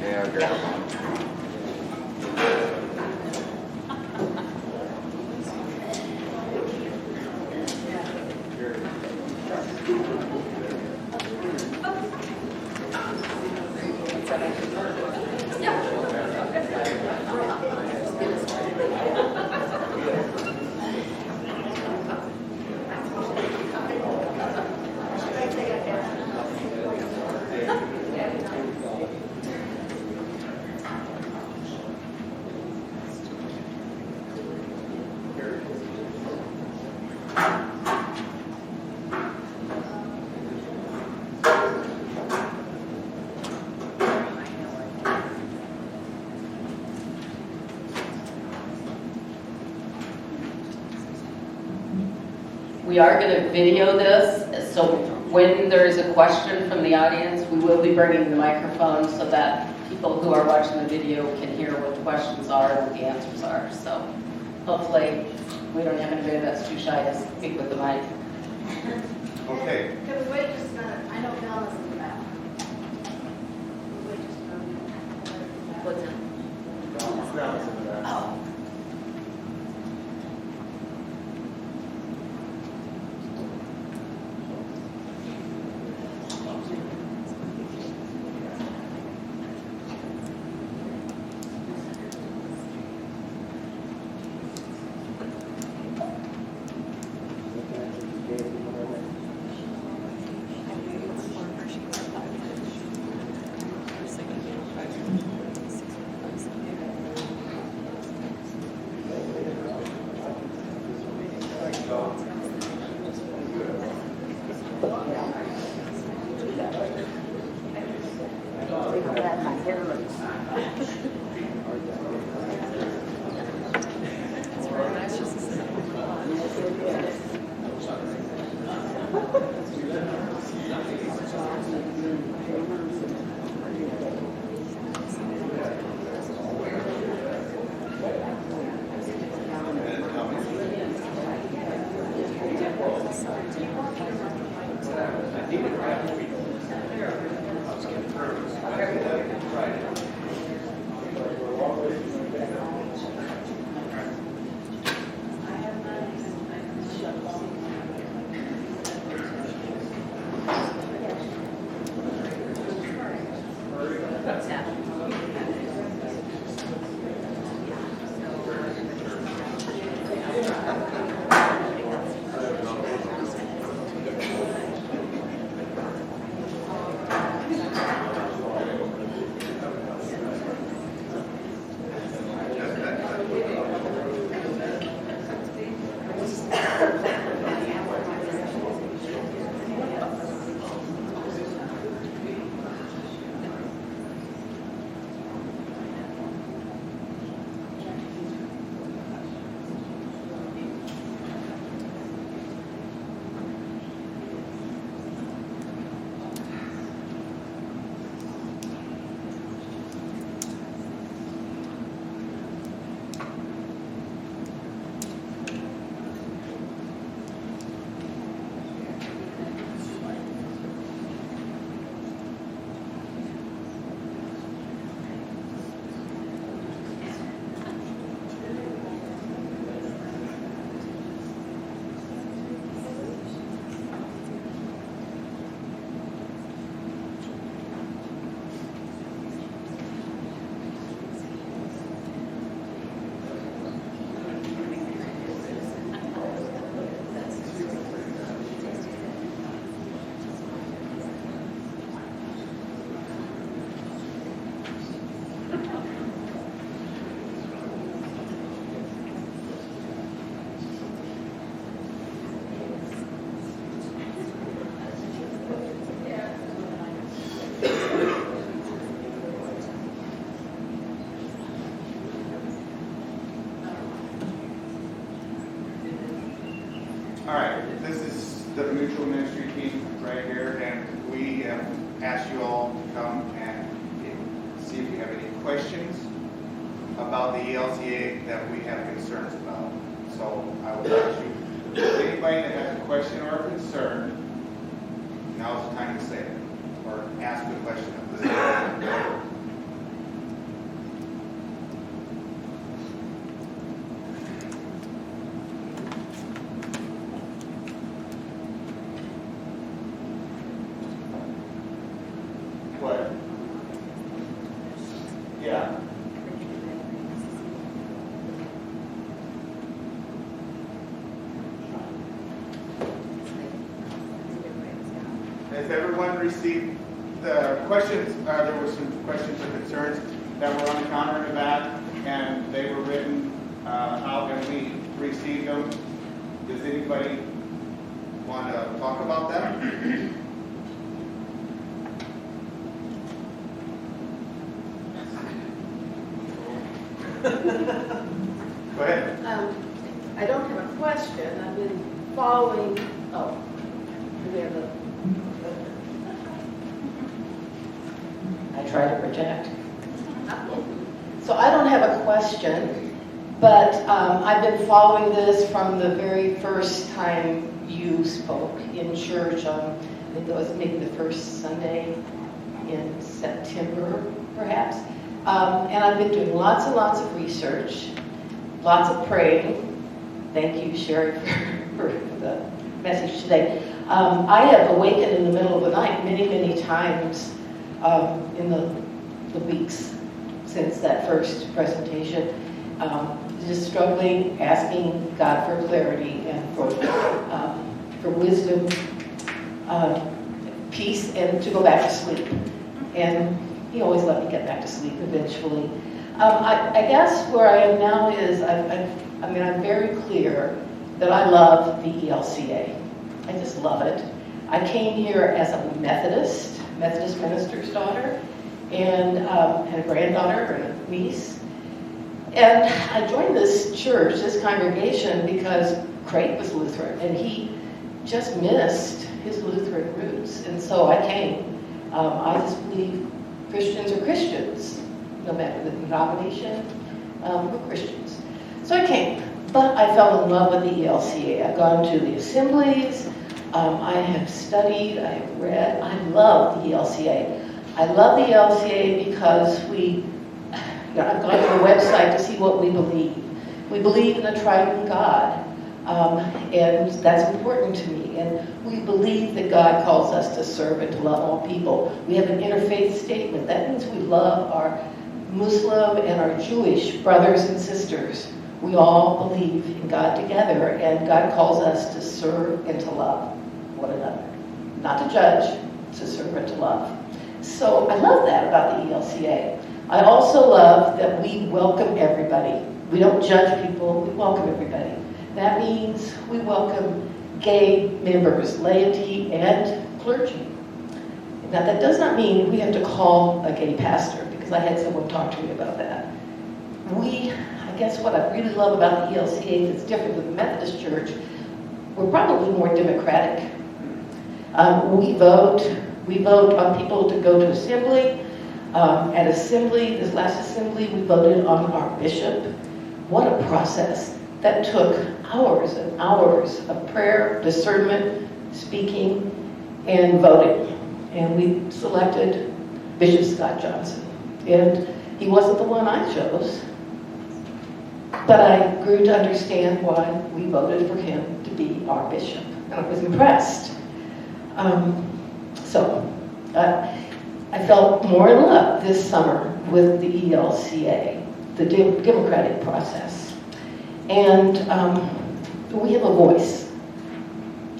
Yeah, grandma. We are going to video this, so when there is a question from the audience, we will be bringing the microphone so that people who are watching the video can hear what the questions are and what the answers are. So hopefully we don't have anybody that's too shy to speak with the mic. Okay. Can we wait just a minute? I know Bill is in the back. We'll wait just a minute. What's that? Oh. All right, this is the mutual ministry team right here, and we have asked you all to come and see if you have any questions about the ELCA that we have concerns about. So I would like you, if anybody anybody that has a question or a concern, now's the time to say it, or ask a question of this. What? Yeah. Has everyone received the questions? There were some questions or concerns that were on the counter in the back, and they were written out, and we received them. Does anybody want to talk about them? Go ahead. I don't have a question. I've been following, do we have a, I try to project. So I don't have a question, but I've been following this from the very first time you spoke in church on, I think it was maybe the first Sunday in September, perhaps. And I've been doing lots and lots of research, lots of praying. Thank you, Sherry, for the message today. I have awakened in the middle of the night many, many times in the weeks since that first presentation, just struggling, asking God for clarity and for wisdom, peace, and to go back to sleep. And He always let me get back to sleep eventually. I guess where I am now is, I'm very clear that I love the ELCA. I just love it. I came here as a Methodist minister's daughter, and had a granddaughter and a niece. And I joined this church, this congregation, because Craig was Lutheran, and he just missed his Lutheran roots. And so I came. I just believe Christians are Christians, no matter the denomination, we're Christians. So I came, but I fell in love with the ELCA. I've gone to the assemblies, I have studied, I have read, I love the ELCA. I love the ELCA because I've gone to the website to see what we believe. We believe in a triune God, and that's important to me. And we believe that God calls us to serve and to love all people. We have an interfaith statement. That means we love our Muslim and our Jewish brothers and sisters. We all believe in God together, and God calls us to serve and to love one another. Not to judge, to serve and to love. So I love that about the ELCA. I also love that we welcome everybody. We don't judge people, we welcome everybody. That means we welcome gay members, laity, and clergy. Now that does not mean we have to call a gay pastor, because I had someone talk to me about that. I guess what I really love about the ELCA that's different than the Methodist Church, we're probably more democratic. We vote on people to go to assembly. At assembly, this last assembly, we voted on our bishop. What a process. That took hours and hours of prayer, discernment, speaking, and voting. And we selected Bishop Scott Johnson. And he wasn't the one I chose, but I grew to understand why we voted for him to be our bishop. And I was impressed. I felt more in love this summer with the ELCA, the democratic process. And we have a voice.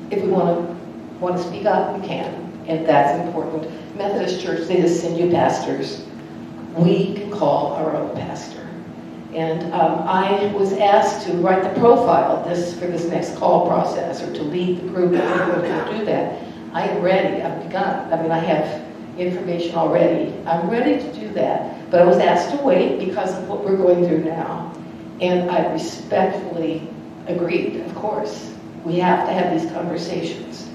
If we want to speak up, we can, and that's important. Methodist Church, they just send you pastors. We can call our own pastor. And I was asked to write the profile for this next call process, or to lead the group if we're going to do that. I am ready. I've begun. I have information already. I'm ready to do that. But I was asked to wait because of what we're going through now. And I respectfully agreed, of course. We have to have these conversations.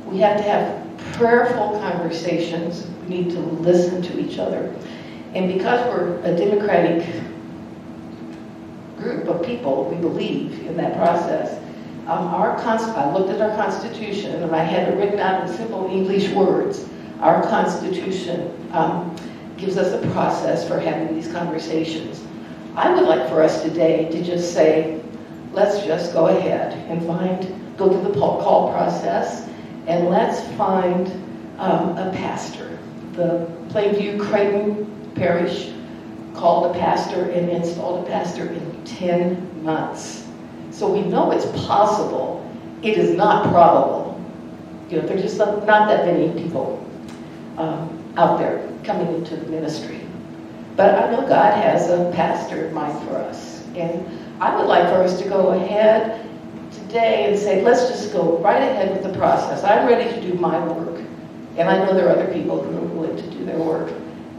We have to have prayerful conversations. We need to listen to each other. And because we're a democratic group of people, we believe in that process. I looked at our Constitution, and I had it written out in simple English words. Our Constitution gives us a process for having these conversations. I would like for us today to just say, let's just go ahead and go through the call process, and let's find a pastor. The Plainview Creighton Parish called a pastor and installed a pastor in 10 months. So we know it's possible. It is not probable. You know, there's just not that many people out there coming into the ministry. But I know God has a pastor in mind for us. And I would like for us to go ahead today and say, let's just go right ahead with the process. I'm ready to do my work. And I know there are other people who are willing to do their work,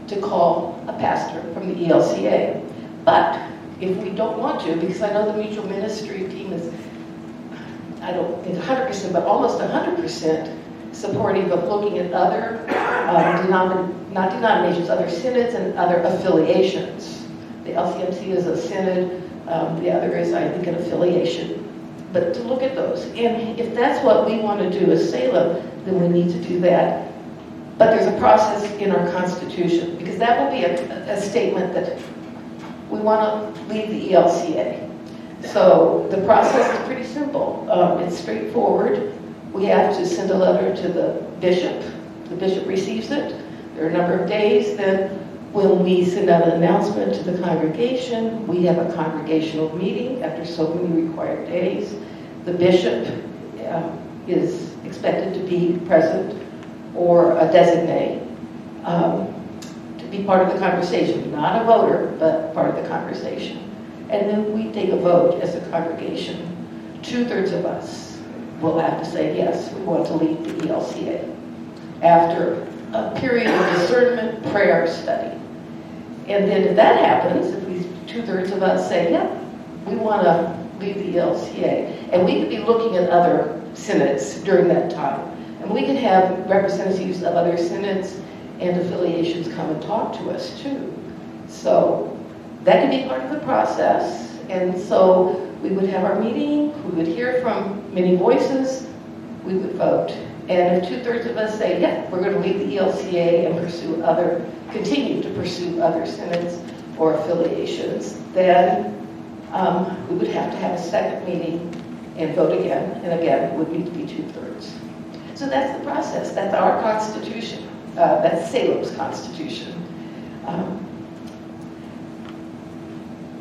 to call a pastor from the ELCA. But if we don't want to, because I know the mutual ministry team is, I don't think 100%, but almost 100% supportive of looking at other, not denominations, other synods and other affiliations. The LCMC is a synod, the other is, I think, an affiliation. But to look at those. And if that's what we want to do as Salem, then we need to do that. But there's a process in our Constitution, because that will be a statement that we want to leave the ELCA. So the process is pretty simple. It's straightforward. We have to send a letter to the bishop. The bishop receives it. There are a number of days. Then when we send out an announcement to the congregation, we have a congregational meeting after so many required days. The bishop is expected to be present or a designate to be part of the conversation. Not a voter, but part of the conversation. And then we take a vote as a congregation. 2/3 of us will have to say, yes, we want to leave the ELCA. After a period of discernment, prayer, study. And then if that happens, if these 2/3 of us say, yeah, we want to leave the ELCA, and we could be looking at other synods during that time. And we could have representatives of other synods and affiliations come and talk to us too. So that could be part of the process. And so we would have our meeting, we would hear from many voices, we would vote. And if 2/3 of us say, yeah, we're going to leave the ELCA and continue to pursue other synods or affiliations, then we would have to have a second meeting and vote again. And again, it would need to be 2/3. So that's the process. That's our Constitution. That's Salem's Constitution.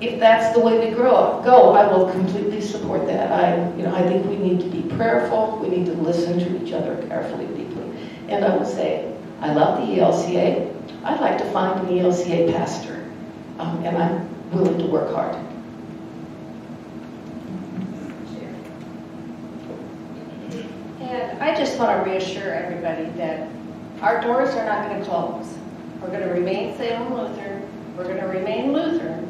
If that's the way we go, I will completely support that. I think we need to be prayerful. We need to listen to each other carefully and deeply. And I will say, I love the ELCA. I'd like to find an ELCA pastor, and I'm willing to work hard. And I just want to reassure everybody that our doors are not going to close. We're going to remain Salem Lutheran. We're going to remain Lutheran.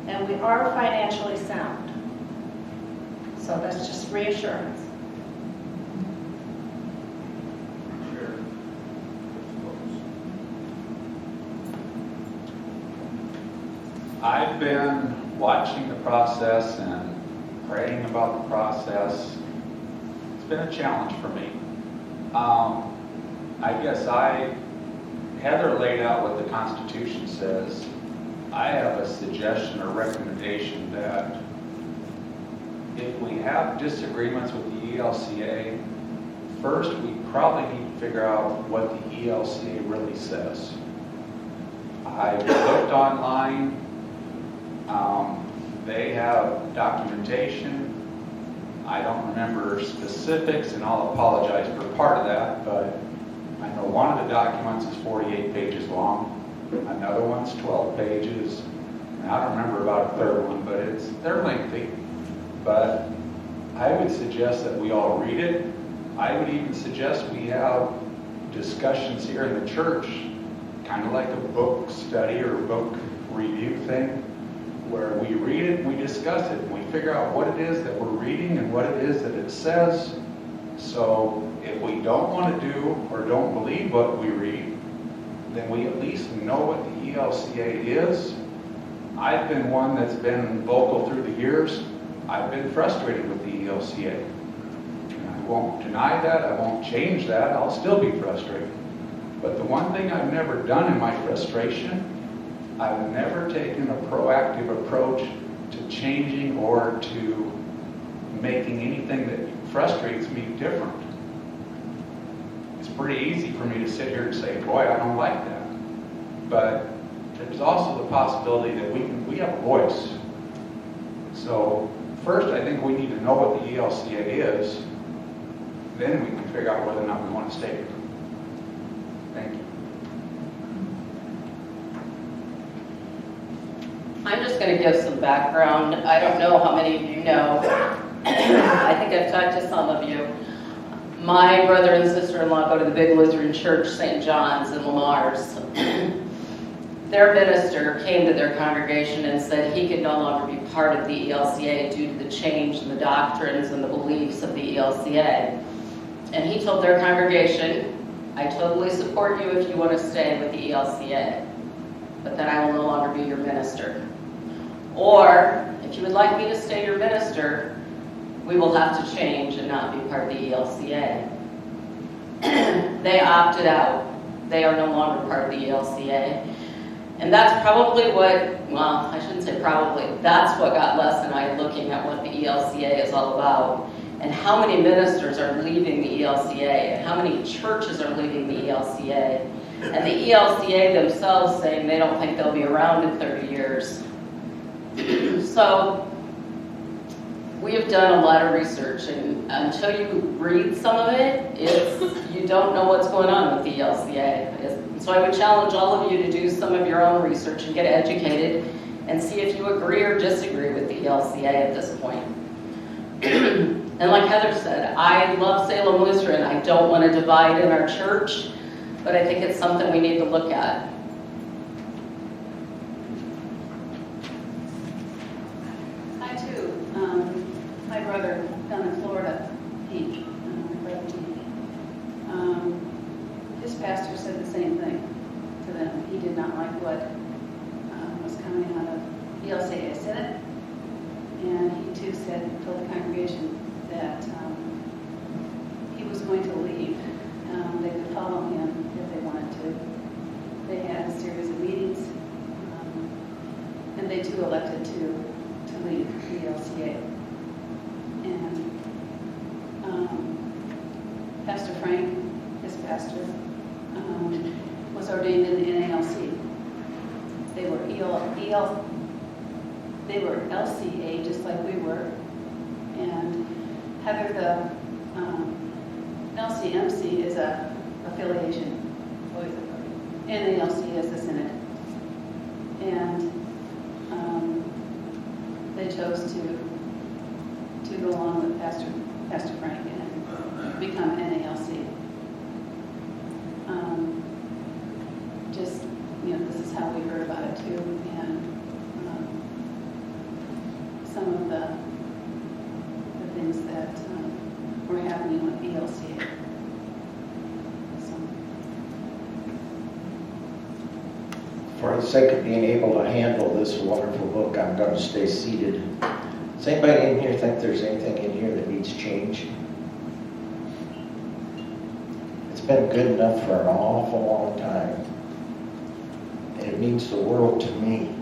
And we are financially sound. So that's just reassurance. I've been watching the process and praying about the process. It's been a challenge for me. I guess Heather laid out what the Constitution says. I have a suggestion or recommendation that if we have disagreements with the ELCA, first we probably need to figure out what the ELCA really says. I've looked online. They have documentation. I don't remember specifics, and I'll apologize for part of that, but I know one of the documents is 48 pages long. Another one's 12 pages. And I don't remember about a third one, but they're lengthy. But I would suggest that we all read it. I would even suggest we have discussions here in the church, kind of like a book study or book review thing, where we read it and we discuss it and we figure out what it is that we're reading and what it is that it says. So if we don't want to do or don't believe what we read, then we at least know what the ELCA is. I've been one that's been vocal through the years. I've been frustrated with the ELCA. won't deny that, I won't change that, I'll still be frustrated. But the one thing I've never done in my frustration, I've never taken a proactive approach to changing or to making anything that frustrates me different. It's pretty easy for me to sit here and say, boy, I don't like that. But there's also the possibility that we have a voice. So first, I think we need to know what the ELCA is. Then we can figure out whether or not we want to stay here. Thank you. I'm just going to give some background. I don't know how many of you know. I think I've talked to some of you. My brother and sister-in-law go to the big Lutheran Church, St. John's in Lamar's. Their minister came to their congregation and said he could no longer be part of the ELCA due to the change in the doctrines and the beliefs of the ELCA. And he told their congregation, I totally support you if you want to stay with the ELCA, but then I will no longer be your minister. Or, if you would like me to stay your minister, we will have to change and not be part of the ELCA. They opted out. They are no longer part of the ELCA. And that's probably what, well, I shouldn't say probably, that's what got Les and I looking at what the ELCA is all about, and how many ministers are leaving the ELCA, and how many churches are leaving the ELCA, and the ELCA themselves saying they don't think they'll be around in 30 years. So, we have done a lot of research, and until you read some of it, you don't know what's going on with the ELCA. So I would challenge all of you to do some of your own research and get educated and see if you agree or disagree with the ELCA at this point. And like Heather said, I love Salem Lutheran. I don't want to divide in our church, but I think it's something we need to look at. I too, my brother down in Florida, Pete, Brother Pete, his pastor said the same thing to them. He did not like what was coming out of ELCA Senate, and he too told the congregation that he was going to leave. They could follow him if they wanted to. They had a series of meetings, and they too elected to leave the ELCA. And Pastor Frank, his pastor, was ordained in the NALC. They were they were LCA just like we were, and Heather, the LCMC is a affiliation. NALC is the Senate, and they chose to go along with Pastor Frank and become NALC. Just, this is how we heard about it too, and some of the things that were happening with ELCA. For the sake of being able to handle this wonderful book, I'm going to stay seated. Does anybody in here think there's anything in here that needs change? It's been good enough for an awful long time. And it means the world to me.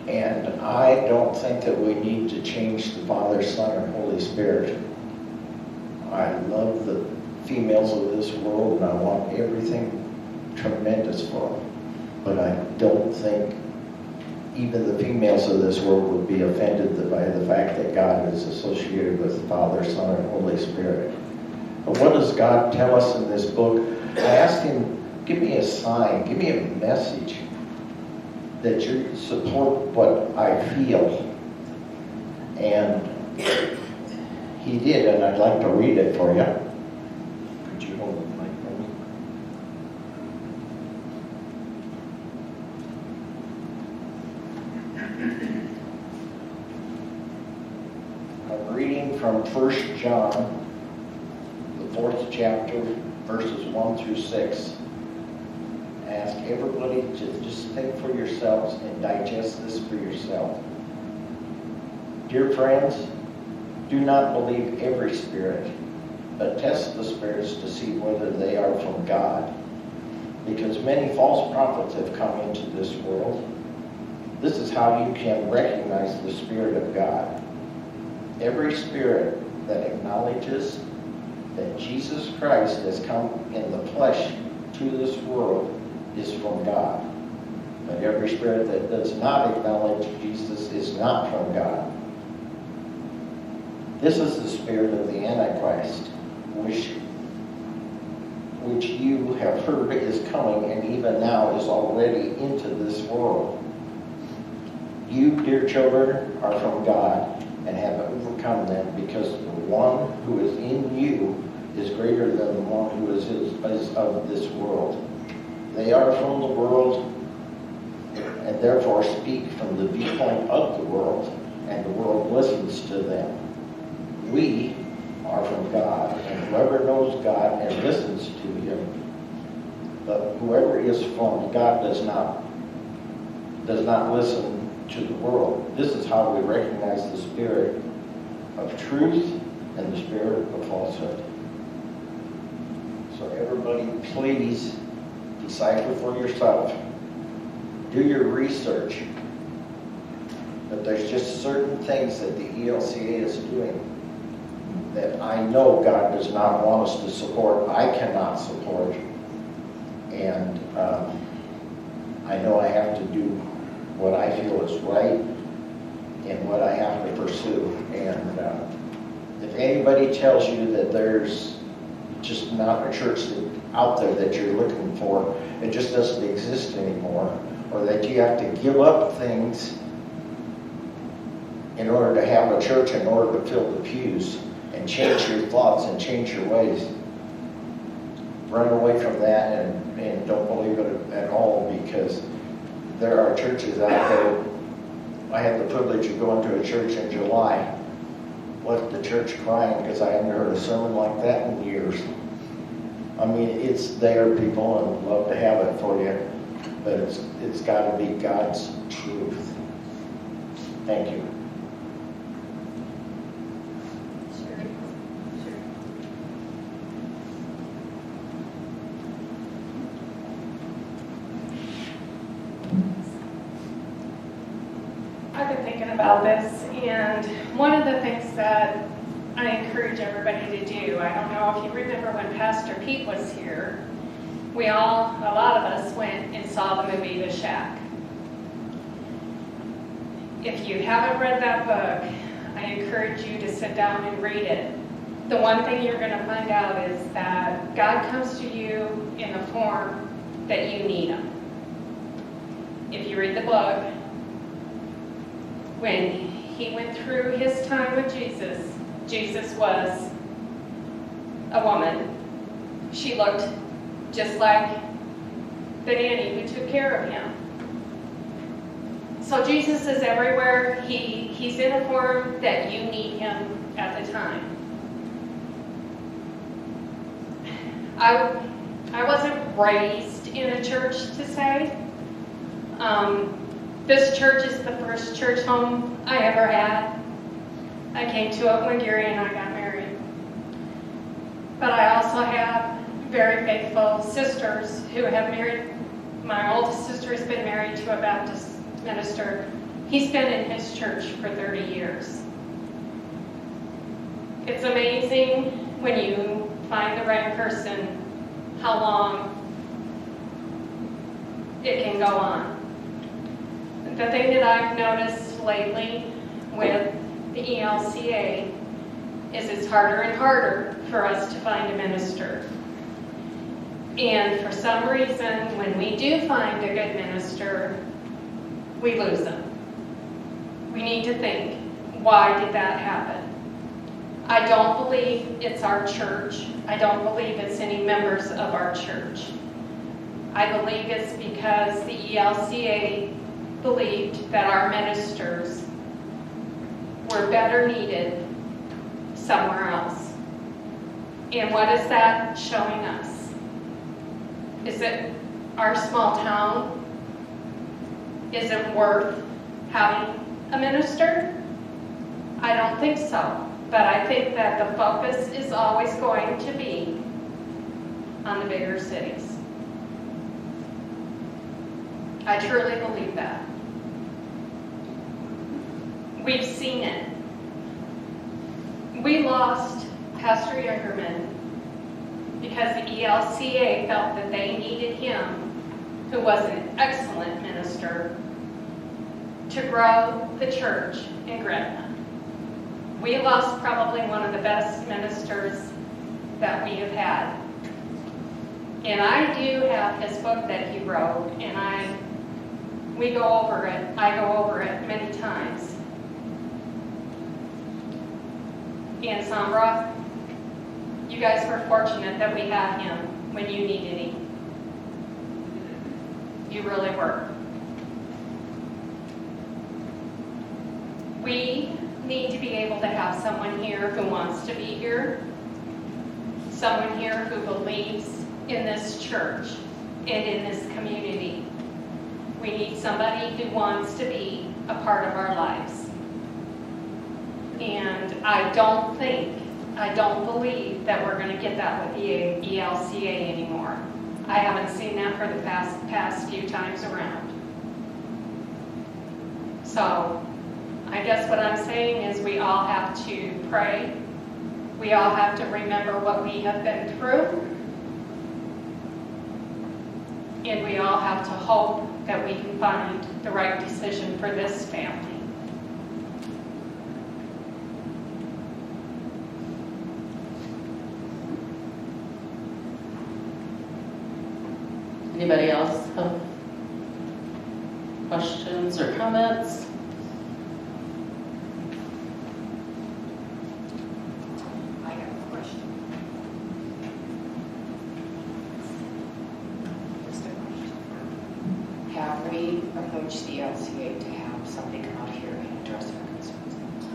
And I don't think that we need to change the Father, Son, or Holy Spirit. I love the females of this world, and I want everything tremendous for them. But I don't think even the females of this world would be offended by the fact that God is associated with the Father, Son, and Holy Spirit. But what does God tell us in this book? I asked him, give me a sign, give me a message that you support what I feel. And he did, and I'd like to read it for you. Could you hold the mic for me? I'm reading from 1 John, the 4th chapter, verses 1 through 6. I ask everybody to just think for yourselves and digest this for yourself. Dear friends, Do not believe every spirit, but test the spirits to see whether they are from God. Because many false prophets have come into this world. This is how you can recognize the Spirit of God. Every spirit that acknowledges that Jesus Christ has come in the flesh to this world is from God. But every spirit that does not acknowledge Jesus is not from God. This is the spirit of the Antichrist, which you have heard is coming and even now is already into this world. You, dear children, are from God and have overcome them, because the one who is in you is greater than the one who is of this world. They are from the world and therefore speak from the viewpoint of the world, and the world listens to them. We are from God, and whoever knows God and listens to him. But whoever is from God does not listen to the world. This is how we recognize the spirit of truth and the spirit of falsehood. So everybody, please decipher for yourself. Do your research. But there's just certain things that the ELCA is doing that I know God does not want us to support. I cannot support. And I know I have to do what I feel is right and what I have to pursue. And if anybody tells you that there's just not a church out there that you're looking for, it just doesn't exist anymore, or that you have to give up things in order to have a church, in order to fill the pews, and change your thoughts and change your ways, run away from that and don't believe it at all, because there are churches out there. I had the privilege of going to a church in July. Left the church crying because I hadn't heard a sermon like that in years. I mean, it's there, people, and I'd love to have it for you, but it's got to be God's truth. Thank you. I've been thinking about this, and one of the things that I encourage everybody to do, I don't know if you remember when Pastor Pete was here, a lot of us went and saw the movie The Shack. If you haven't read that book, I encourage you to sit down and read it. The one thing you're going to find out is that God comes to you in the form that you need him. If you read the book, when he went through his time with Jesus, Jesus was a woman. She looked just like the nanny who took care of him. So Jesus is everywhere. He's in a form that you need him at the time. I wasn't raised in a church to say. This church is the first church home I ever had. I came to it when Gary and I got married. But I also have very faithful sisters who have married. My oldest sister has been married to a Baptist minister. He's been in his church for 30 years. It's amazing when you find the right person how long it can go on. The thing that I've noticed lately with the ELCA is it's harder and harder for us to find a minister. And for some reason, when we do find a good minister, we lose them. We need to think, why did that happen? I don't believe it's our church. I don't believe it's any members of our church. I believe it's because the ELCA believed that our ministers were better needed somewhere else. And what is that showing us? Is it our small town isn't worth having a minister? I don't think so. But I think that the focus is always going to be on the bigger cities. I truly believe that. We've seen it. We lost Pastor Youngerman because the ELCA felt that they needed him, who was an excellent minister, to grow the church in Gretna. We lost probably one of the best ministers that we have had. And I do have his book that he wrote, and we go over it. I go over it many times. And Sombra, you guys were fortunate that we had him when you needed him. You really were. We need to be able to have someone here who wants to be here, someone here who believes in this church and in this community. We need somebody who wants to be a part of our lives. And I don't believe that we're going to get that with the ELCA anymore. I haven't seen that for the past few times around. So I guess what I'm saying is we all have to pray. We all have to remember what we have been through. And we all have to hope that we can find the right decision for this family. Anybody else have questions or comments? I have a question. Just a question. Have we approached the LCA to have somebody come out here and address our concerns?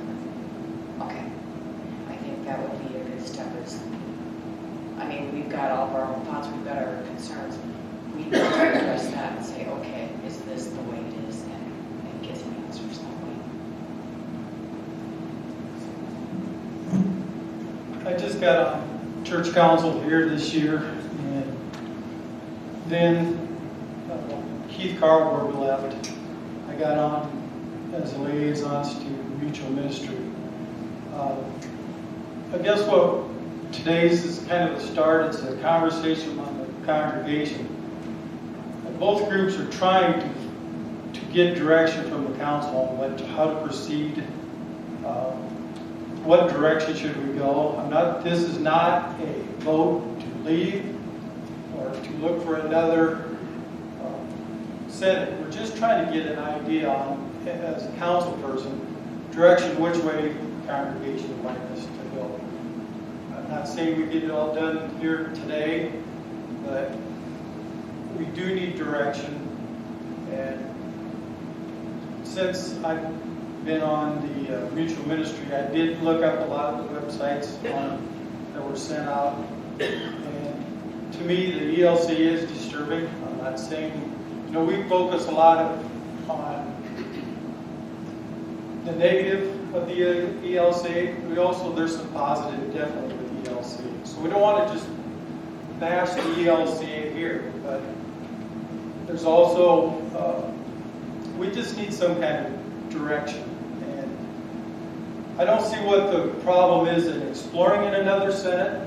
Okay. I think that would be a good step. I mean, we've got all of our own thoughts, we've got our concerns. We need to address that and say, okay, is this the way it is, and get some answers that way. I just got on church council here this year, and then Keith Carlberg left. I got on as a liaison to mutual ministry. I guess what today's is kind of the start. It's a conversation among the congregation. Both groups are trying to get direction from the council on how to proceed. What direction should we go? This is not a vote to leave or to look for another Senate. We're just trying to get an idea on, as a council person, direction which way the congregation would like us to go. I'm not saying we get it all done here today, but we do need direction. And since I've been on the mutual ministry, I did look up a lot of the websites that were sent out. And to me, the ELC is disturbing. I'm not saying, we focus a lot on the negative of the ELC. There's some positive definitely with the ELC. So we don't want to just bash the ELCA here, but there's also, we just need some kind of direction. And I don't see what the problem is in exploring in another Senate,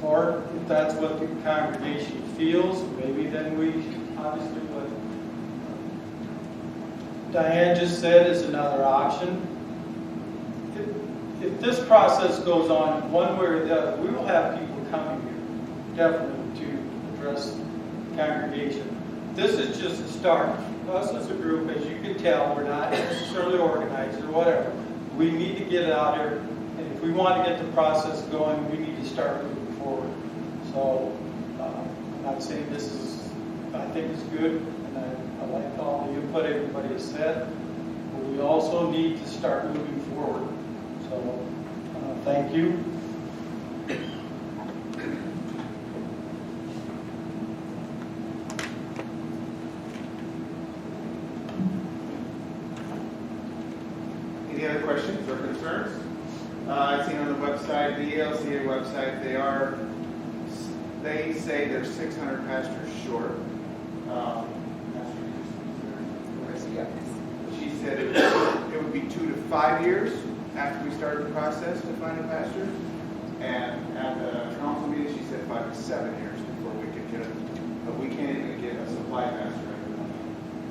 or if that's what the congregation feels, maybe then we, obviously what Diane just said is another option. If this process goes on one way or the other, we will have people coming here, definitely, to address the congregation. This is just a start. Us as a group, as you can tell, we're not necessarily organized or whatever. We need to get it out here, and if we want to get the process going, we need to start moving forward. So, I'm not saying this is, I think it's good, and I like all the input everybody has said, but we also need to start moving forward. So, thank you. Any other questions or concerns? I've seen on the website, the ELCA website, they say they're 600 pastors short. She said it would be 2 to 5 years after we started the process to find a pastor. And at the council meeting, she said 5 to 7 years before we could get it. But we can't even get a supply pastor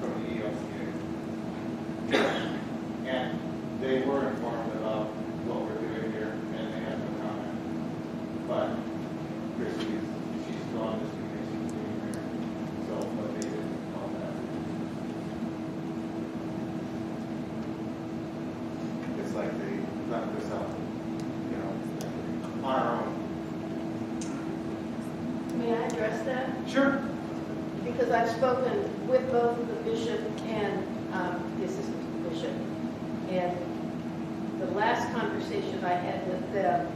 from the ELCA. And they were informed about what we're doing here, and they have no comment. But Chrissy, she's gone this week, and she's being here. So, but they didn't call that. It's like they left us out, on our own. May I address that? Sure. Because I've spoken with both the bishop and the assistant bishop. And the last conversation I had with them,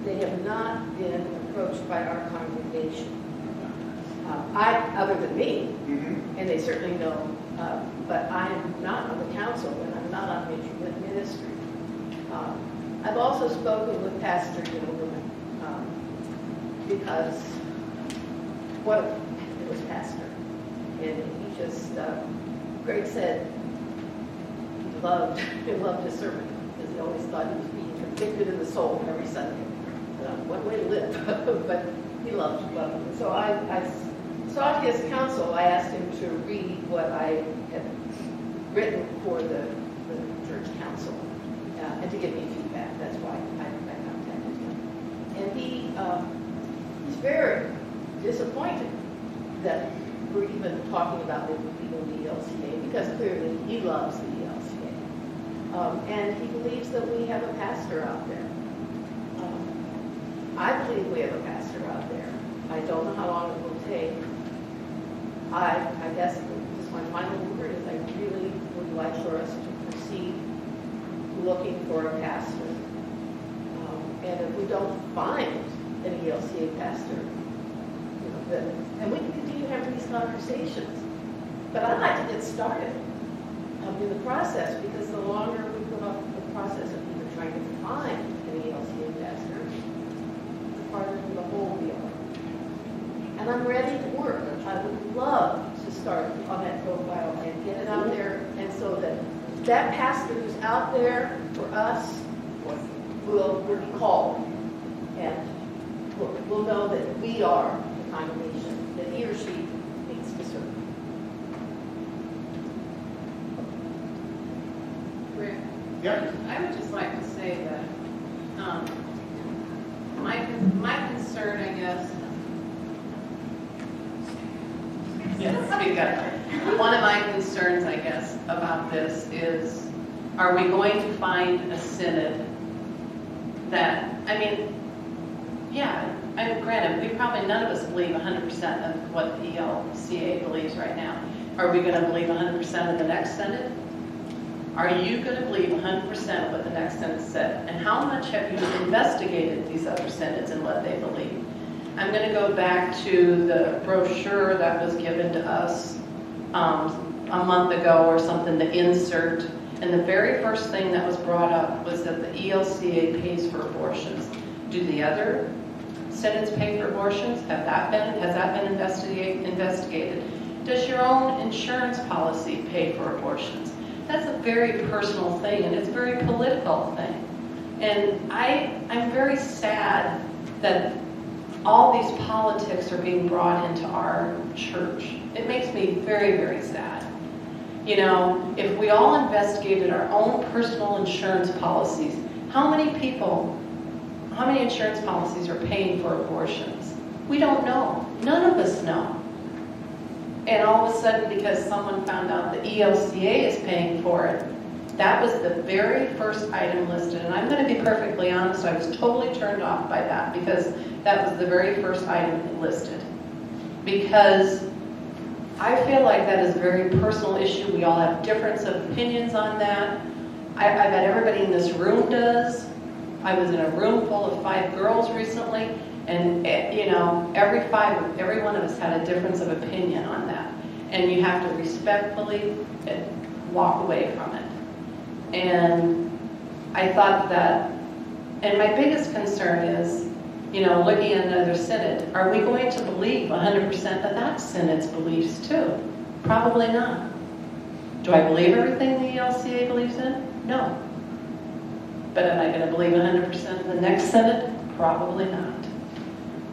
they have not been approached by our congregation. Other than me, and they certainly know, but I am not on the council and I'm not on ministry. I've also spoken with Pastor Gilderman because it was Pastor, and he just, Greg said he loved his sermon because he always thought he was being convicted in the soul every Sunday. One way to live, but he loved it. So I sought his counsel. I asked him to read what I had written for the church council and to give me feedback. That's why I contacted him. And he's very disappointed that we're even talking about leaving the ELCA because clearly he loves the ELCA. And he believes that we have a pastor out there. I believe we have a pastor out there. I don't know how long it will take. I guess just my final word is I really would like for us to proceed looking for a pastor. And if we don't find an ELCA pastor, and we can continue having these conversations. But I'd like to get started in the process because the longer we put off the process of even trying to find an ELCA pastor, farther from the hole we are. And I'm ready to work. I would love to start on that profile and get it out there, and so that pastor who's out there for us will be called, and we'll know that we are the congregation that he or she needs to serve. Rick? Yeah. I would just like to say that my concern, I guess. Yes, speak up. One of my concerns, I guess, about this is, are we going to find a synod that, granted, we probably none of us believe 100% of what the ELCA believes right now. Are we going to believe 100% of the next synod? Are you going to believe 100% of what the next synod said? And how much have you investigated these other synods and what they believe? I'm going to go back to the brochure that was given to us a month ago or something, the insert. And the very first thing that was brought up was that the ELCA pays for abortions. Do the other synods pay for abortions? Has that been investigated? Does your own insurance policy pay for abortions? That's a very personal thing, and it's a very political thing. And I'm very sad that all these politics are being brought into our church. It makes me very, very sad. If we all investigated our own personal insurance policies, how many insurance policies are paying for abortions? We don't know. None of us know. And all of a sudden, because someone found out the ELCA is paying for it, that was the very first item listed. And I'm going to be perfectly honest, I was totally turned off by that because that was the very first item listed. Because I feel like that is a very personal issue. We all have difference of opinions on that. I bet everybody in this room does. I was in a room full of 5 girls recently, and every one of us had a difference of opinion on that. And you have to respectfully walk away from it. And I thought that, and my biggest concern is, looking at another synod, are we going to believe 100% of that synod's beliefs too? Probably not. Do I believe everything the ELCA believes in? No. But am I going to believe 100% of the next synod? Probably not.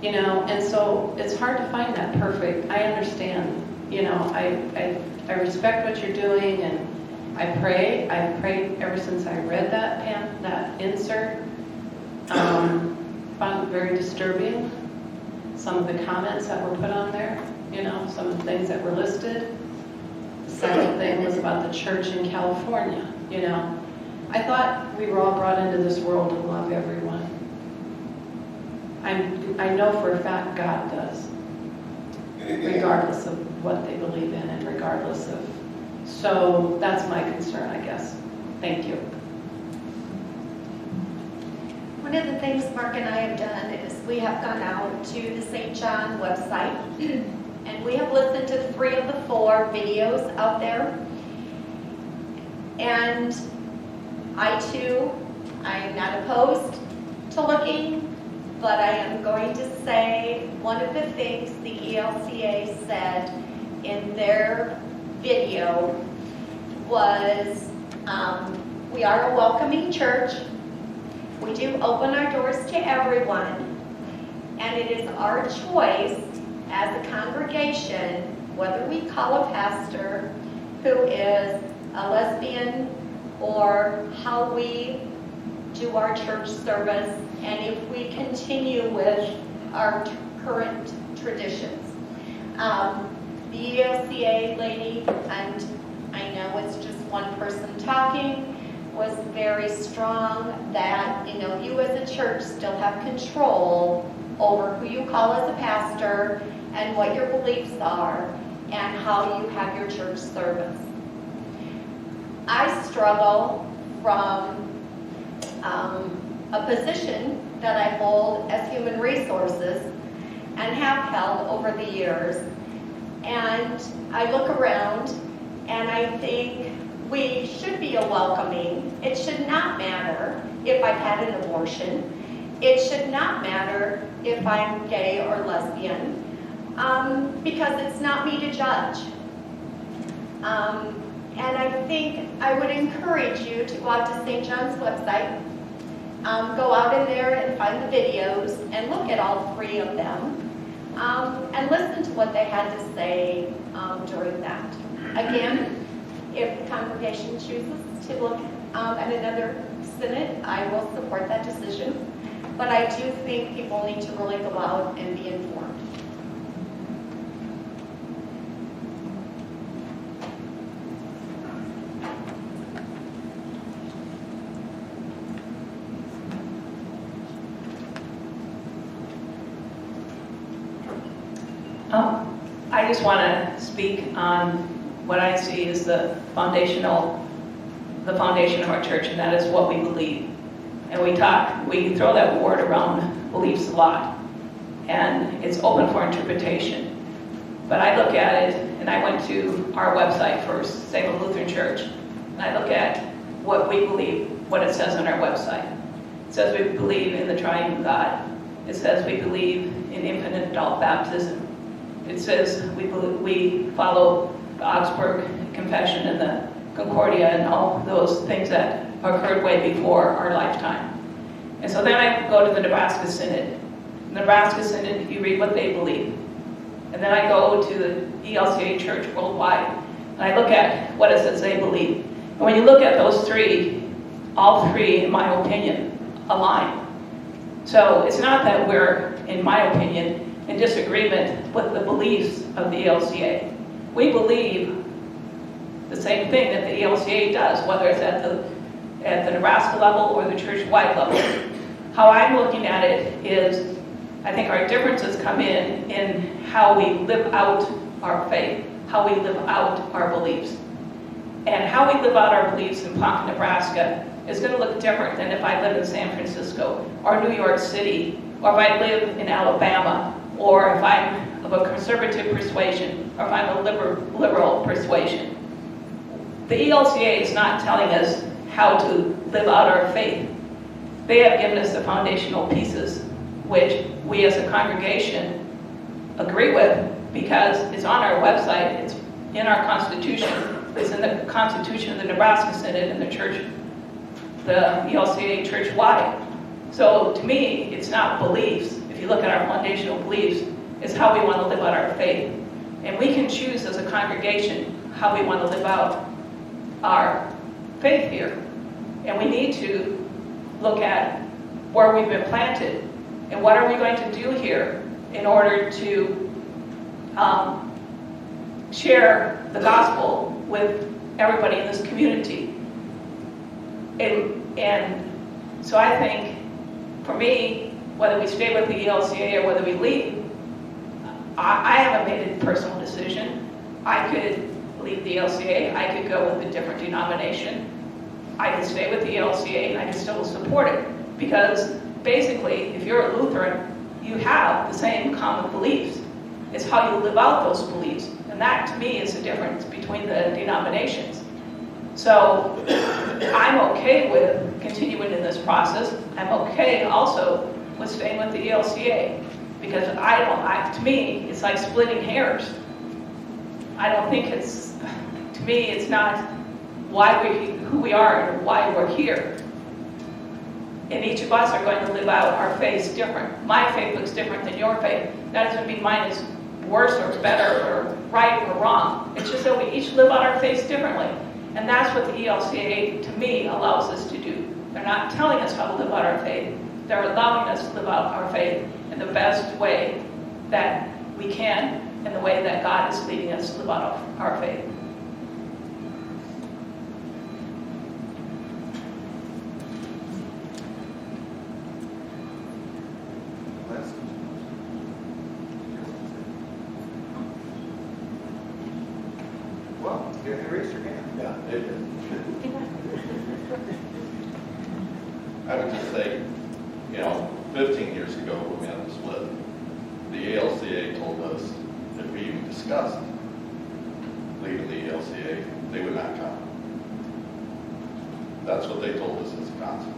And so it's hard to find that perfect. I understand, I respect what you're doing, and I've prayed ever since I read that insert. Found it very disturbing, some of the comments that were put on there, some of the things that were listed. The second thing was about the church in California, I thought we were all brought into this world to love everyone. I know for a fact God does, regardless of what they believe in and regardless of, so that's my concern, I guess. Thank you. One of the things Mark and I have done is we have gone out to the St. John website and we have listened to 3 of the 4 videos out there. And I too, I am not opposed to looking, but I am going to say one of the things the ELCA said in their video was, we are a welcoming church. We do open our doors to everyone, and it is our choice as a congregation whether we call a pastor who is a lesbian or how we do our church service, and if we continue with our current traditions. The ELCA lady, and I know it's just one person talking, was very strong that, you as a church still have control over who you call as a pastor and what your beliefs are and how you have your church service. I struggle from a position that I hold as human resources and have held over the years. And I look around and I think we should be a welcoming. It should not matter if I've had an abortion. It should not matter if I'm gay or lesbian, because it's not me to judge. And I think I would encourage you to go out to St. John's website, go out in there and find the videos and look at all 3 of them, and listen to what they had to say during that. Again, if the congregation chooses to look at another synod, I will support that decision. But I do think people need to really go out and be informed. I just want to speak on what I see as the foundation of our church, and that is what we believe. And we throw that word around, beliefs, a lot, and it's open for interpretation. But I look at it, and I went to our website for Salem Lutheran Church, and I look at what we believe, what it says on our website. It says we believe in the triune God. It says we believe in infant adult baptism. It says we follow the Augsburg Confession and the Concordia and all those things that occurred way before our lifetime. And so then I go to the Nebraska Synod. Nebraska Synod, you read what they believe. And then I go to the ELCA Church worldwide, and I look at what it says they believe. And when you look at those 3, all 3, in my opinion, align. So it's not that we're, in my opinion, in disagreement with the beliefs of the ELCA. We believe the same thing that the ELCA does, whether it's at the Nebraska level or the church-wide level. How I'm looking at it is, I think our differences come in how we live out our faith, how we live out our beliefs. And how we live out our beliefs in Ponca, Nebraska is going to look different than if I live in San Francisco or New York City, or if I live in Alabama, or if I'm of a conservative persuasion, or if I'm a liberal persuasion. The ELCA is not telling us how to live out our faith. They have given us the foundational pieces, which we as a congregation agree with because it's on our website, it's in our Constitution, it's in the Constitution of the Nebraska Synod and the church, the ELCA church-wide. So to me, it's not beliefs. If you look at our foundational beliefs, it's how we want to live out our faith. And we can choose as a congregation how we want to live out our faith here. And we need to look at where we've been planted and what are we going to do here in order to share the gospel with everybody in this community. And so I think, for me, whether we stay with the ELCA or whether we leave, I haven't made a personal decision. I could leave the ELCA, I could go with a different denomination, I could stay with the ELCA and I could still support it. Because basically, if you're a Lutheran, you have the same common beliefs. It's how you live out those beliefs. And that, to me, is the difference between the denominations. So I'm okay with continuing in this process. I'm okay also with staying with the ELCA. Because to me, it's like splitting hairs. I don't think to me, it's not who we are and why we're here. And each of us are going to live out our faith different. My faith looks different than your faith. That doesn't mean mine is worse or better or right or wrong. It's just that we each live out our faith differently. And that's what the ELCA, to me, allows us to do. They're not telling us how to live out our faith. They're allowing us to live out our faith in the best way that we can, in the way that God is leading us to live out our faith. Well, you raised your hand. Yeah, they did. I would just say, 15 years ago when we had the split, the ALCA told us if we even discussed leaving the ALCA, they would not come. That's what they told us as a concept.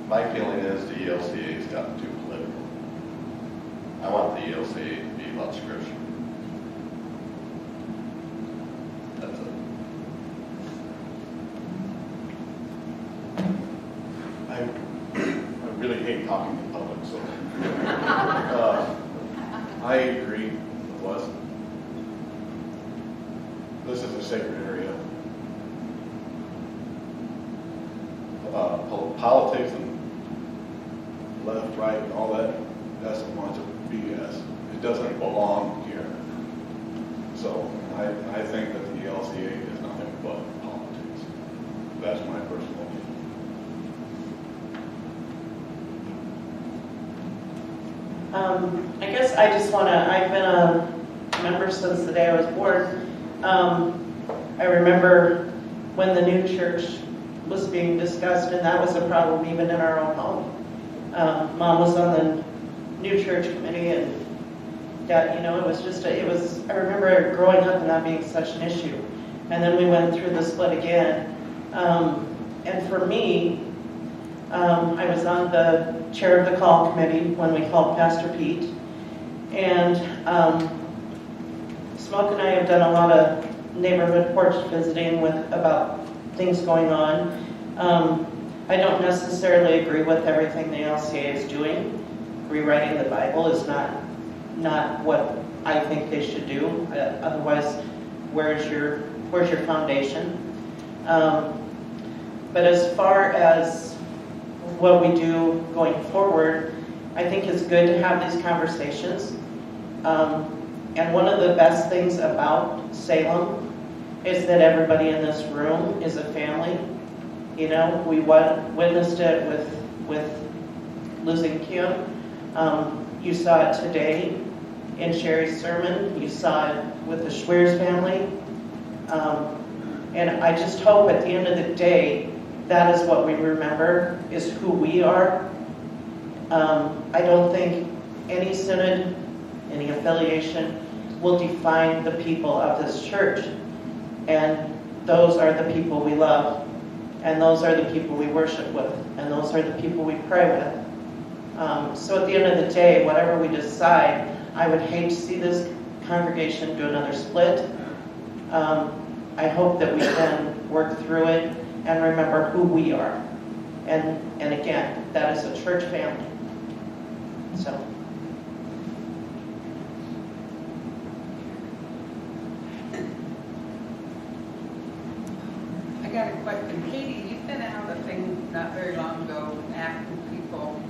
My feeling is the ELCA has gotten too political. I want the ELCA to be about Scripture. That's it. I really hate talking in public, so I agree with Les. This is a sacred area. Politics and left, right, and all that, that's a bunch of BS. It doesn't belong here. So I think that the LCA is nothing but politics. That's my personal opinion. I guess I just want to, I've been a member since the day I was born. I remember when the new church was being discussed, and that was a problem even in our own home. Mom was on the new church committee, and Dad, I remember growing up and that being such an issue. And then we went through the split again. And for me, I was on the chair of the call committee when we called Pastor Pete. And Smoke and I have done a lot of neighborhood porch visiting about things going on. I don't necessarily agree with everything the LCA is doing. Rewriting the Bible is not what I think they should do. Otherwise, where's your foundation? But as far as what we do going forward, I think it's good to have these conversations. And one of the best things about Salem is that everybody in this room is a family. We witnessed it with losing Kim. You saw it today in Sherry's sermon. You saw it with the Schweers family. And I just hope at the end of the day, that is what we remember, is who we are. I don't think any synod, any affiliation will define the people of this church. And those are the people we love, and those are the people we worship with, and those are the people we pray with. So at the end of the day, whatever we decide, I would hate to see this congregation do another split. I hope that we can work through it and remember who we are. And again, that is a church family. So. I got a question. Katie, you sent out a thing not very long ago asking people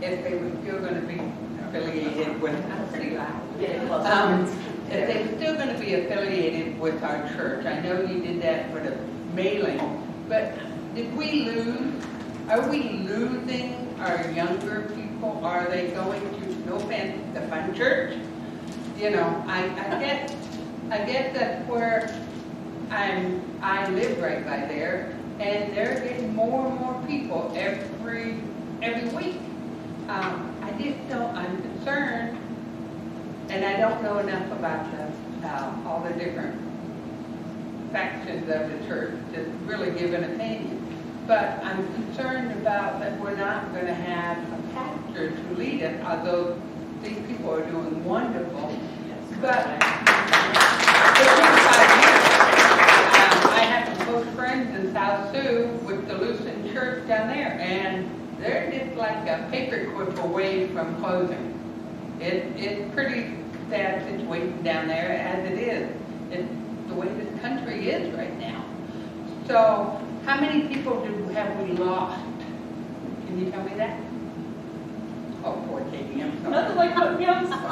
if they were still going to be affiliated with, I'm pretty loud. If they were still going to be affiliated with our church. I know you did that for the mailing, but did we lose? Are we losing our younger people? Are they going to, no offense, the fun church? You know, I guess that's where I live right by there, and they're getting more and more people every week. I just don't, I'm concerned, and I don't know enough about all the different factions of the church to really give an opinion. But I'm concerned about that we're not going to have a pastor to lead us, although these people are doing wonderful. But within 5 years, I have some close friends in South Sioux with the Lucent Church down there, and they're just like a paperclip away from closing. It's pretty sad situation down there as it is. It's the way this country is right now. So how many people have we lost? Can you tell me that? Oh, poor Katie, I'm sorry. Nothing like putting me on the spot.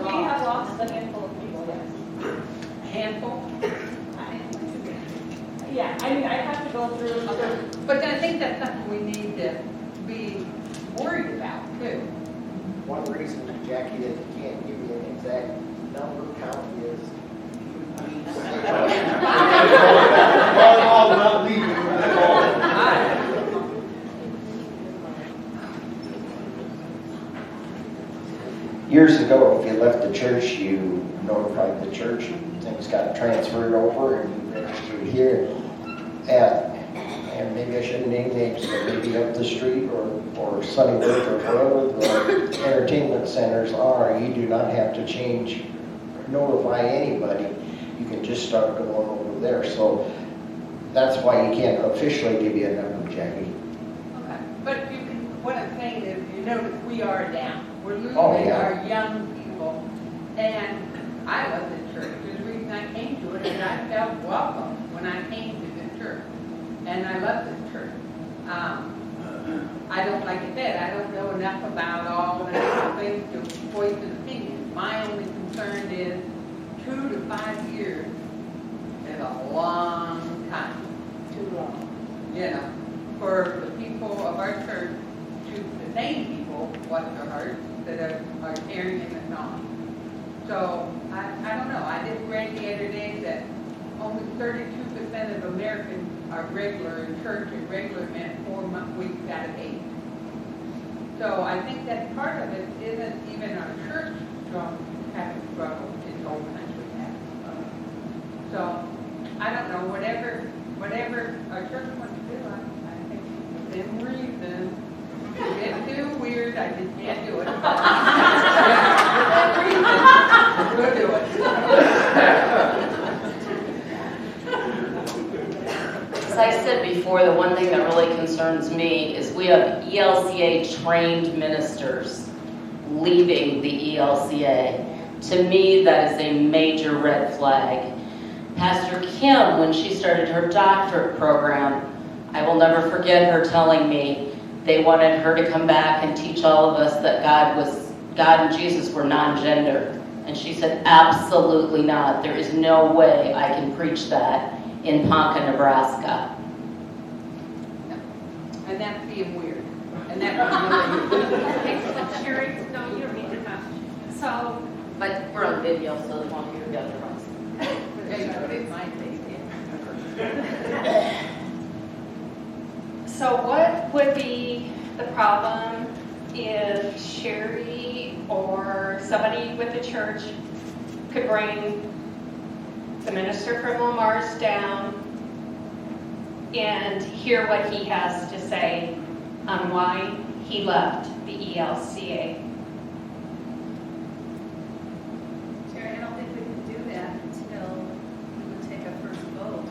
We have lost a handful of people, yes. A handful? Yeah, I mean, I have to go through. But I think that's something we need to be worried about too. One reason, Jackie, that you can't give me an exact number count is all about leaving. years ago, if you left the church, you notified the church, and things got transferred over, and you registered here. And maybe I shouldn't name names, but maybe up the street or Sunnybrook or wherever the entertainment centers are, you do not have to change, notify anybody. You can just start going over there. So that's why you can't officially give you a number, Jackie. Okay, but you can, what I'm saying is, you notice we are down. We're losing our young people. And I love this church. The reason I came to it is I felt welcome when I came to this church. And I love this church. I don't, like I said, I don't know enough about all the things to voice an opinion. My only concern is 2 to 5 years is a long time. Too long. You know, for the people of our church, to the same people, bless their hearts, that are carrying us on. So, I don't know, I just read the other day that only 32% of Americans are regular in church, and regular meant 4 weeks out of 8. So I think that part of it isn't even our church having struggle, it's whole country having struggle. So, I don't know, whatever our church wants to do, I think within reason. If it's too weird, I just can't do it. Within reason, we'll do it. As I said before, the one thing that really concerns me is we have ELCA-trained ministers leaving the ELCA. To me, that is a major red flag. Pastor Kim, when she started her doctorate program, I will never forget her telling me they wanted her to come back and teach all of us that God and Jesus were non-gender. And she said, absolutely not. There is no way I can preach that in Ponca, Nebraska. And that's being weird. And that's really Sherry, no, you don't need to come. So, But we're on video, so they won't hear the other ones. so what would be the problem if Sherry or somebody with the church could bring the minister from Lamar's down and hear what he has to say on why he left the ELCA. Terry, I don't think we can do that until we would take a first vote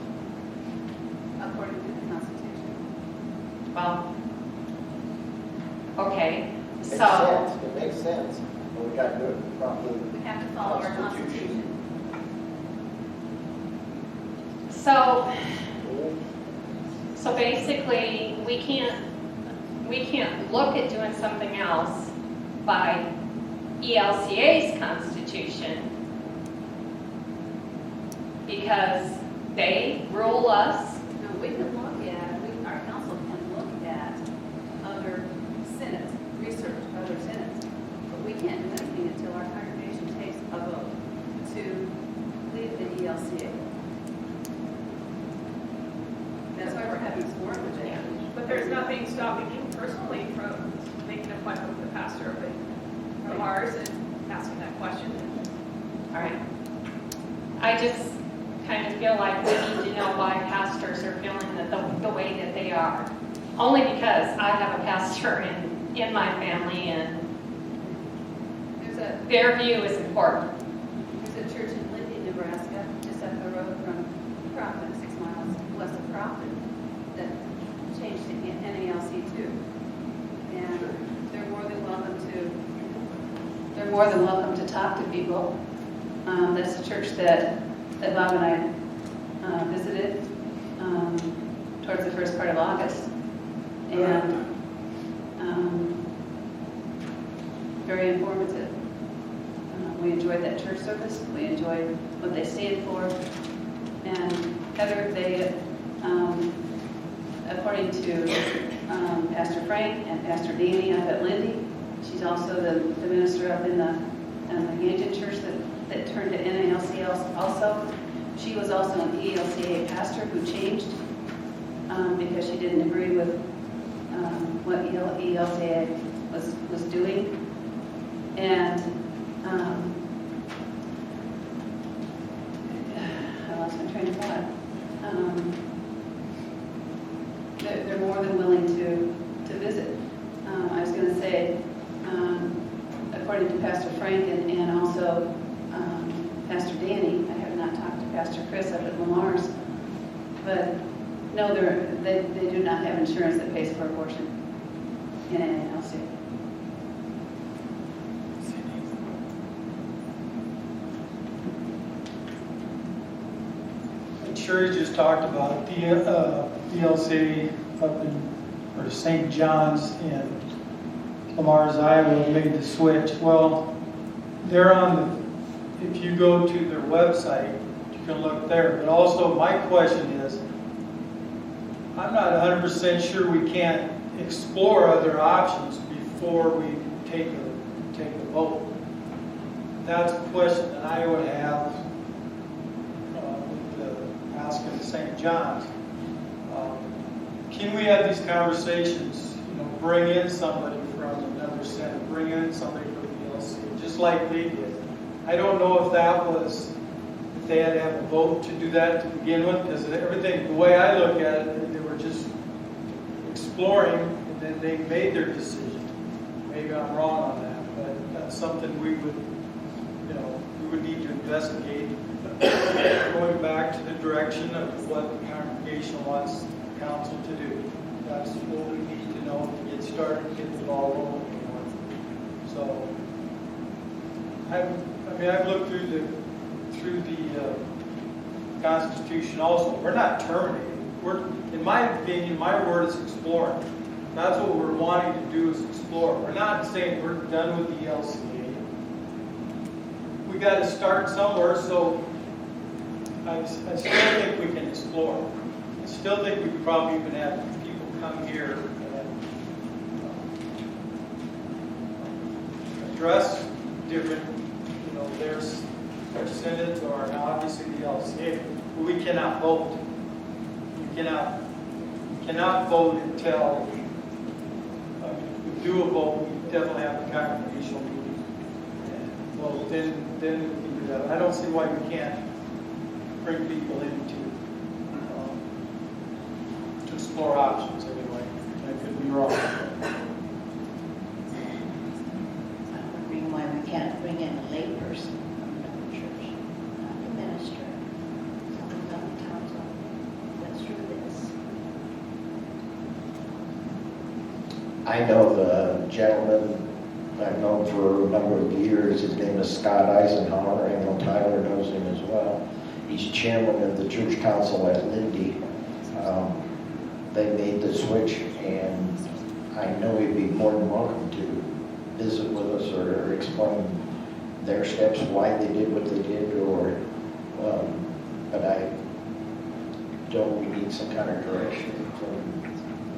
according to the Constitution. Well, okay, Makes so, sense, it makes sense, but we gotta do it properly. We have to follow our Constitution. so basically, we can't look at doing something else by ELCA's constitution because they rule us. No, we can look at, our council can look at other synods, research other synods, but we can't do anything until our congregation takes a vote to leave the ELCA. That's why we're having this forum today. But there's nothing stopping you personally from making an appointment with the pastor of ours and asking that question. All right. I just kind of feel like we need to know why pastors are feeling that the way that they are. Only because I have a pastor in my family and their view is important. There's a church in Lindy, Nebraska, just up the road from Crofton, 6 miles west of Crofton, that changed to NALC too. And they're more than welcome to talk to people. That's the church that Bob and I visited towards the first part of August. And very informative. We enjoyed that church service. We enjoyed what they stand for. And Heather, they, according to Pastor Frank and Pastor Danny up at Lindy, she's also the minister up in the Gangen church that turned to NALC also. She was also an ELCA pastor who changed because she didn't agree with what ELCA was doing. And I lost my train of thought. They're more than willing to visit. I was going to say, according to Pastor Frank and also Pastor Danny, I have not talked to Pastor Chris up at Lamar's, but no, they do not have insurance that pays for abortion in NALC. Sherry just talked about DLC up in, or St. John's in Lamar's, Iowa, made the switch. Well, they're on the, if you go to their website, you can look there. But also, my question is, I'm not 100% sure we can't explore other options before we take a vote. That's a question that I would have asking St. John's. Can we have these conversations, bring in somebody from another Senate, bring in somebody from the ELC, just like they did. I don't know if they had to have a vote to do that to begin with, because everything, the way I look at it, they were just exploring, and then they made their decision. Maybe I'm wrong on that, but that's something we would need to investigate. Going back to the direction of what the congregation wants the council to do. That's what we need to know to get started, get the ball rolling. So, I've looked through the Constitution also. We're not terminating. In my opinion, my word is exploring. That's what we're wanting to do, is explore. We're not saying we're done with the LCA. We got to start somewhere, so I still think we can explore. I still think we could probably even have people come here and address different, there's synods or obviously the LCA, but we cannot vote. We cannot vote until if we do a vote. We definitely have a congregational meeting. Well, then we can do that. I don't see why we can't bring people in to explore options anyway. I could be wrong. Wondering why we can't bring in a layperson from another church, not a minister. Someone down in Townsville went through this. I know the gentleman I've known for a number of years. His name is Scott Eisenhower. I know Tyler knows him as well. He's chairman of the church council at Lindy. They made the switch, and I know he'd be more than welcome to visit with us or explain their steps, why they did what they did, or, but I don't we need some kind of direction from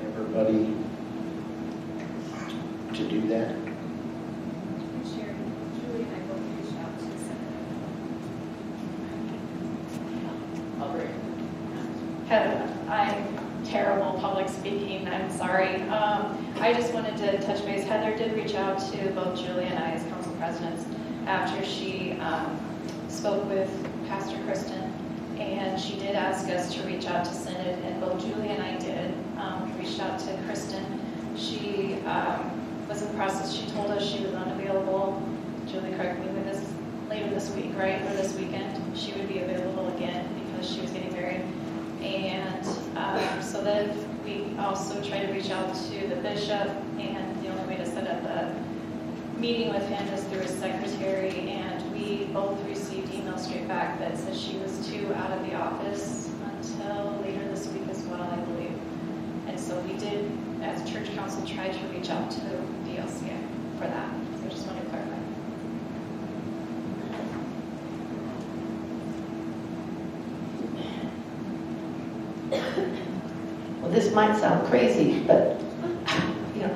everybody to do that? Sherry, Julie and I both reached out to Senator. Heather, I'm terrible public speaking, I'm sorry. I just wanted to touch base. Heather did reach out to both Julie and I as council presidents after she spoke with Pastor Kristen, and she did ask us to reach out to Synod, and both Julie and I did. Reached out to Kristen. She was in the process. She told us she was unavailable. Julie, correct me with this, later this week, right, or this weekend, she would be available again because she was getting married. And so then we also tried to reach out to the bishop, and the only way to set up a meeting with him is through his secretary, and we both received emails straight back that said she was too out of the office until later this week as well, I believe. And so we did, as a church council, try to reach out to the DLCA for that. So I just want to clarify. Well, this might sound crazy, but you know,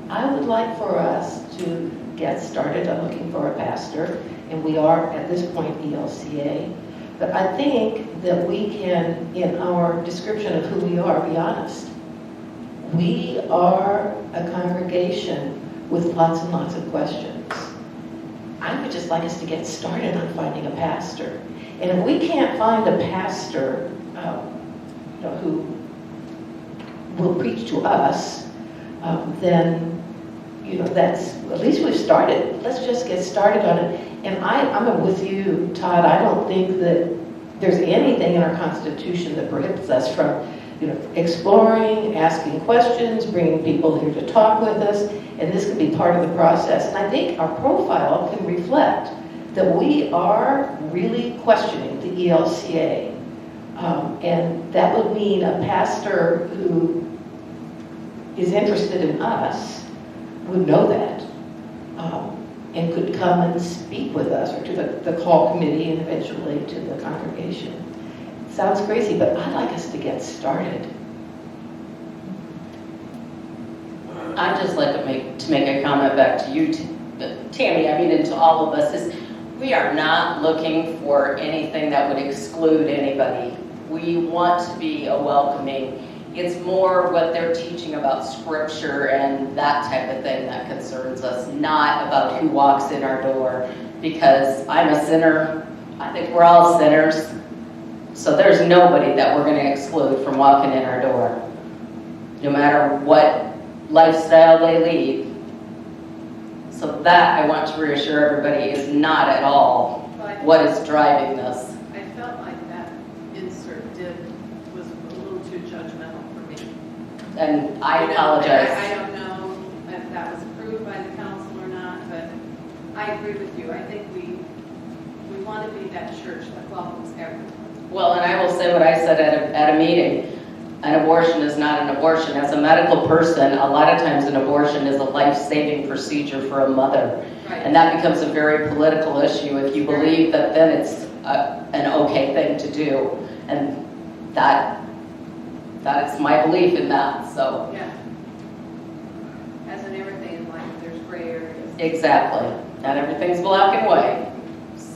I would like for us to get started on looking for a pastor, and we are at this point ELCA. But I think that we can, in our description of who we are, be honest. We are a congregation with lots and lots of questions. I would just like us to get started on finding a pastor. And if we can't find a pastor who will preach to us, then, that's, at least we've started. Let's just get started on it. And I'm with you, Todd. I don't think that there's anything in our Constitution that prohibits us from, exploring, asking questions, bringing people here to talk with us, and this can be part of the process. And I think our profile can reflect that we are really questioning the ELCA. And that would mean a pastor who is interested in us would know that and could come and speak with us, or to the call committee and eventually to the congregation. It sounds crazy, but I'd like us to get started. I'd just like to make a comment back to you, Tammy, and to all of us, is we are not looking for anything that would exclude anybody. We want to be a welcoming. It's more what they're teaching about scripture and that type of thing that concerns us, not about who walks in our door, because I'm a sinner. I think we're all sinners. So there's nobody that we're going to exclude from walking in our door, no matter what lifestyle they lead. So that, I want to reassure everybody, is not at all what is driving this. I felt like that insert was a little too judgmental for me. And I apologize. I don't know if that was approved by the council or not, but I agree with you. I think we want to be that church that welcomes everyone. Well, and I will say what I said at a meeting. An abortion is not an abortion. As a medical person, a lot of times an abortion is a life-saving procedure for a mother. Right. And that becomes a very political issue if you believe that then it's an okay thing to do. And that is my belief in that, so. Yeah. As in everything in life, there's gray areas. Exactly. Not everything's black and white.